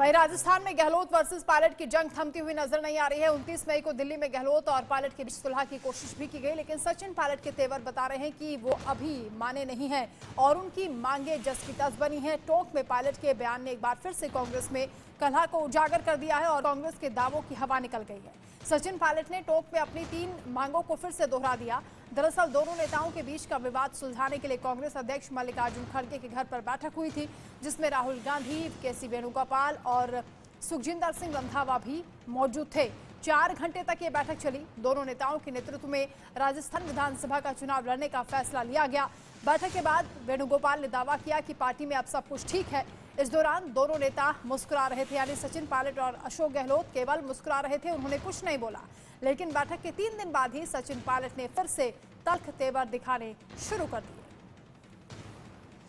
वहीं राजस्थान में Gehlot versus pilot की जंग थमती हुई नजर नहीं आ रही है। 29 मई को दिल्ली में गहलोत और पायलट के बीच सुलह की कोशिश भी की गई, लेकिन सचिन पायलट के तेवर बता रहे हैं कि वो अभी माने नहीं हैं और उनकी मांगे जस की तस बनी है। टोंक में पायलट के बयान ने एक बार फिर से कांग्रेस में कलह को उजागर कर दिया है और कांग्रेस के दावों की हवा निकल गई है। सचिन पायलट ने टोंक में अपनी 3 मांगों को फिर से दोहरा दिया। दरअसल दोनों नेताओं के बीच का विवाद सुलझाने के लिए कांग्रेस अध्यक्ष मल्लिकार्जुन खड़गे के घर पर बैठक हुई थी, जिसमें राहुल गांधी, के.सी. वेणुगोपाल और सुखजिंदर सिंह रंधावा भी मौजूद थे। 4 घंटे तक ये बैठक चली। दोनों नेताओं के नेतृत्व में राजस्थान विधानसभा का चुनाव लड़ने का फैसला लिया गया। बैठक के बाद वेणुगोपाल ने दावा किया कि पार्टी में अब सब कुछ ठीक है। इस दौरान दोनों नेता मुस्कुरा रहे थे, यानी सचिन पायलट और अशोक गहलोत केवल मुस्कुरा रहे थे, उन्होंने कुछ नहीं बोला। लेकिन बैठक के 3 दिन बाद ही सचिन पायलट ने फिर से तल्ख तेवर दिखाने शुरू कर दिए।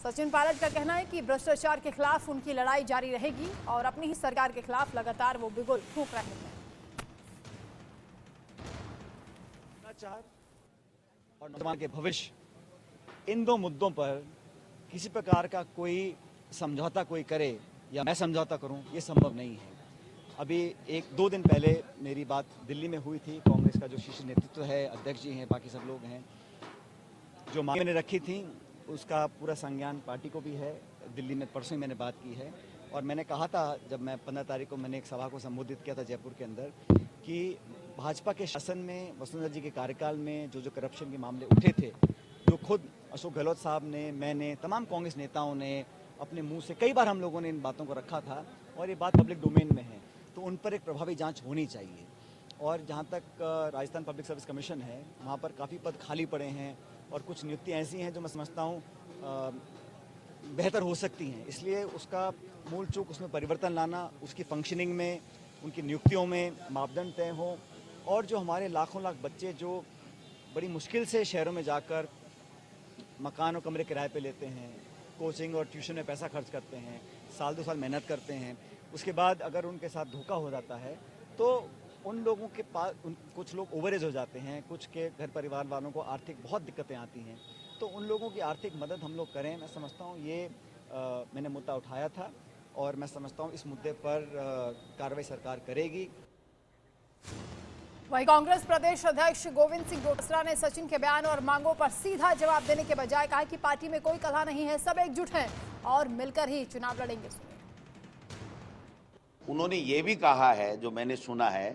सचिन पायलट का कहना है कि भ्रष्टाचार के खिलाफ उनकी लड़ाई जारी रहेगी और अपनी ही सरकार के खिलाफ लगातार वो बिगुल फूंक रहे हैं। और नौजवान के भविष्य, इन 2 मुद्दों पर किसी प्रकार का कोई समझौता कोई करे या मैं समझौता करूं, ये संभव नहीं है। अभी 1-2 दिन पहले मेरी बात दिल्ली में हुई थी। कांग्रेस का जो शीर्ष नेतृत्व है, अध्यक्ष जी हैं, बाकी सब लोग हैं, जो मांग मैंने रखी थी उसका पूरा संज्ञान पार्टी को भी है। दिल्ली में परसों ही मैंने बात की है और मैंने कहा था, जब मैं 15 तारीख को मैंने एक सभा को संबोधित किया था जयपुर के अंदर, कि भाजपा के शासन में वसुंधरा जी के कार्यकाल में जो करप्शन के मामले उठे थे, जो खुद अशोक गहलोत साहब ने, मैंने, तमाम कांग्रेस नेताओं ने अपने मुंह से कई बार हम लोगों ने इन बातों को रखा था और ये बात पब्लिक डोमेन में है, तो उन पर एक प्रभावी जांच होनी चाहिए। और जहाँ तक राजस्थान पब्लिक सर्विस कमीशन है, वहाँ पर काफ़ी पद खाली पड़े हैं और कुछ नियुक्तियाँ ऐसी हैं जो मैं समझता हूँ बेहतर हो सकती हैं। इसलिए उसका मूल चूक उसमें परिवर्तन लाना, उसकी फंक्शनिंग में, उनकी नियुक्तियों में मापदंड तय हो और जो हमारे लाखों लाख बच्चे जो बड़ी मुश्किल से शहरों में जाकर मकान और कमरे किराए पे लेते हैं, कोचिंग और ट्यूशन में पैसा खर्च करते हैं, साल 2 साल मेहनत करते हैं, उसके बाद अगर उनके साथ धोखा हो जाता है तो उन लोगों के पास कुछ लोग ओवरेज हो जाते हैं, कुछ के घर परिवार वालों को आर्थिक बहुत दिक्कतें आती हैं, तो उन लोगों की आर्थिक मदद हम लोग करें। मैं समझता हूँ ये मैंने मुद्दा उठाया था और मैं समझता हूँ इस मुद्दे पर कार्रवाई सरकार करेगी। वहीं कांग्रेस प्रदेश अध्यक्ष गोविंद सिंह डोटासरा ने सचिन के बयान और मांगों पर सीधा जवाब देने के बजाय कहा कि पार्टी में कोई कलह नहीं है, सब एकजुट हैं और मिलकर ही चुनाव लड़ेंगे। उन्होंने ये भी कहा है, जो मैंने सुना है,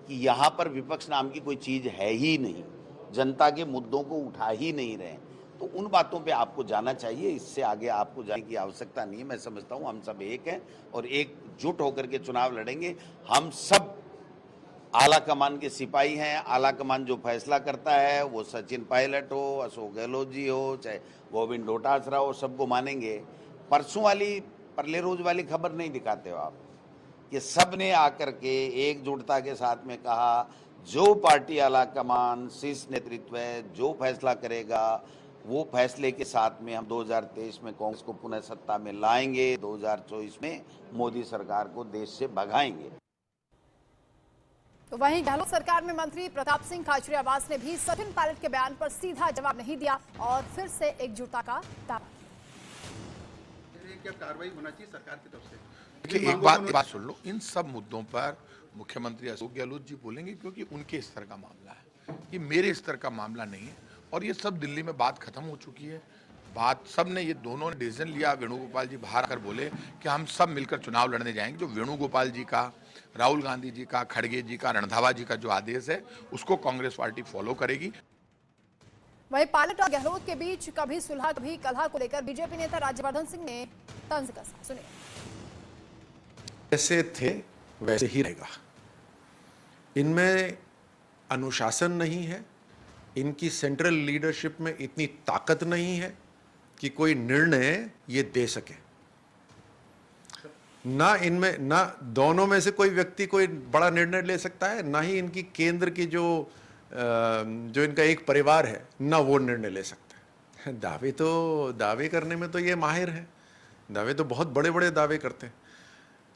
कि यहाँ पर विपक्ष नाम की कोई चीज है ही नहीं, जनता के मुद्दों को उठा ही नहीं रहे। तो उन बातों पे आपको जाना चाहिए, इससे आगे आपको जाने की आवश्यकता नहीं है। मैं समझता हूँ हम सब एक हैं और एकजुट होकर के चुनाव लड़ेंगे। हम सब आला कमान के सिपाही हैं। आला कमान जो फैसला करता है, वो सचिन पायलट हो, अशोक गहलोत जी हो, चाहे गोविंद डोटासरा हो, सबको मानेंगे। परसों वाली परले रोज वाली खबर नहीं दिखाते हो आप, कि सब ने आकर के एकजुटता के साथ में कहा, जो पार्टी आला कमान शीर्ष नेतृत्व है, जो फैसला करेगा, वो फैसले के साथ में हम 2023 में कांग्रेस को पुनः सत्ता में लाएंगे, 2024 में मोदी सरकार को देश से भगाएंगे। तो वहीं गहलोत सरकार में मंत्री प्रताप सिंह खाचरियावास ने भी सचिन पायलट के बयान पर सीधा जवाब नहीं दिया और फिर से एकजुटता का दावा किया। क्या कार्रवाई होना चाहिए सरकार की तरफ से? देखिए, एक बात सुन लो, इन सब मुद्दों पर मुख्यमंत्री अशोक गहलोत जी बोलेंगे, क्योंकि उनके स्तर का मामला है, ये मेरे स्तर का मामला नहीं है। और ये सब दिल्ली में बात खत्म हो चुकी है। बात सब ने, ये दोनों ने डिसीजन लिया। वेणुगोपाल जी बाहर आकर बोले कि हम सब मिलकर चुनाव लड़ने जाएंगे। जो वेणुगोपाल जी का, राहुल गांधी जी का, खड़गे जी का, रंधावा जी का जो आदेश है, उसको कांग्रेस पार्टी फॉलो करेगी। वहीं पायलट और गहलोत के बीच कभी सुलह कभी कलह को लेकर बीजेपी नेता राज्यवर्धन सिंह ने तंज कसा। सुनिए। जैसे थे वैसे ही रहेगा। इनमें अनुशासन नहीं है, इनकी सेंट्रल लीडरशिप में इतनी ताकत नहीं है कि कोई निर्णय ये दे सके। ना इनमें, ना दोनों में से कोई व्यक्ति कोई बड़ा निर्णय ले सकता है, ना ही इनकी केंद्र की जो इनका एक परिवार है, ना वो निर्णय ले सकता है। दावे करने में तो ये माहिर है, दावे तो बहुत बड़े बड़े दावे करते हैं।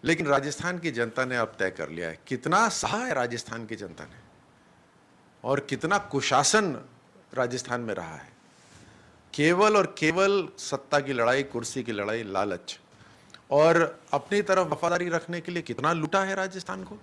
लेकिन राजस्थान की जनता ने अब तय कर लिया है, कितना सहा है राजस्थान की जनता ने और कितना कुशासन राजस्थान में रहा है। केवल और केवल सत्ता की लड़ाई, कुर्सी की लड़ाई, लालच, और अपनी तरफ वफादारी रखने के लिए कितना लूटा है राजस्थान को।